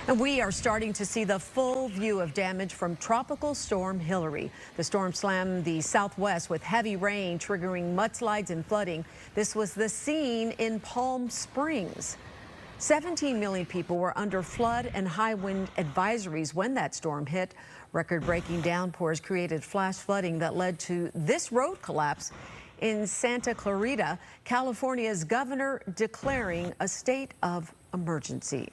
And we are starting to see the full view of damage from Tropical Storm Hilary. The storm slammed the southwest with heavy rain, triggering mudslides and flooding. This was the scene in Palm Springs. 17 million people were under flood and high wind advisories when that storm hit. Record-breaking downpours created flash flooding that led to this road collapse in Santa Clarita, California's governor declaring a state of emergency.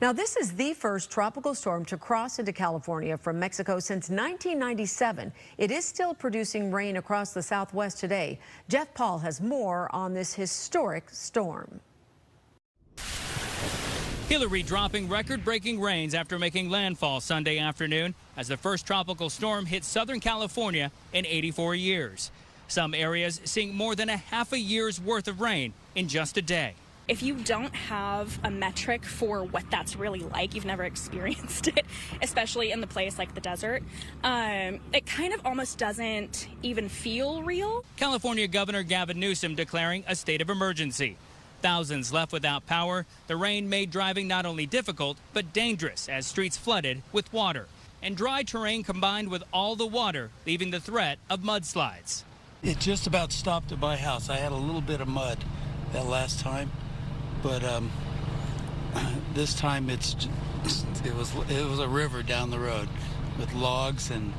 Now, this is the first tropical storm to cross into California from Mexico since 1997. It is still producing rain across the southwest today. Jeff Paul has more on this historic storm. Hilary dropping record-breaking rains after making landfall Sunday afternoon as the first tropical storm hit Southern California in 84 years. Some areas seeing more than a half a year's worth of rain in just a day. If you don't have a metric for what that's really like, you've never experienced it, especially in the place like the desert, it kind of almost doesn't even feel real. California Governor Gavin Newsom declaring a state of emergency. Thousands left without power. The rain made driving not only difficult, but dangerous as streets flooded with water. And dry terrain combined with all the water, leaving the threat of mudslides. It just about stopped at my house. I had a little bit of mud that last time. But this time it was a river down the road with logs and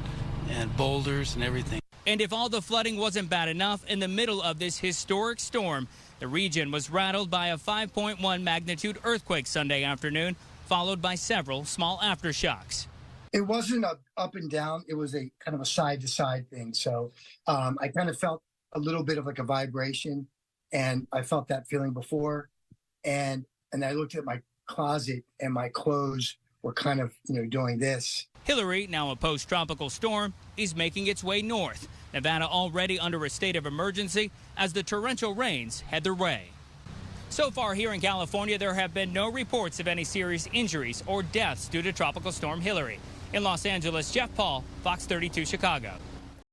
boulders and everything. And if all the flooding wasn't bad enough, in the middle of this historic storm, the region was rattled by a 5.1 magnitude earthquake Sunday afternoon, followed by several small aftershocks. It wasn't a up and down. It was a kind of a side to side thing. So I kind of felt a little bit of like a vibration, and I felt that feeling before. And I looked at my closet and my clothes were kind of, doing this. Hilary, now a post-tropical storm, is making its way north. Nevada already under a state of emergency as the torrential rains head their way. So far here in California, there have been no reports of any serious injuries or deaths due to Tropical Storm Hilary. In Los Angeles, Jeff Paul, Fox 32 Chicago.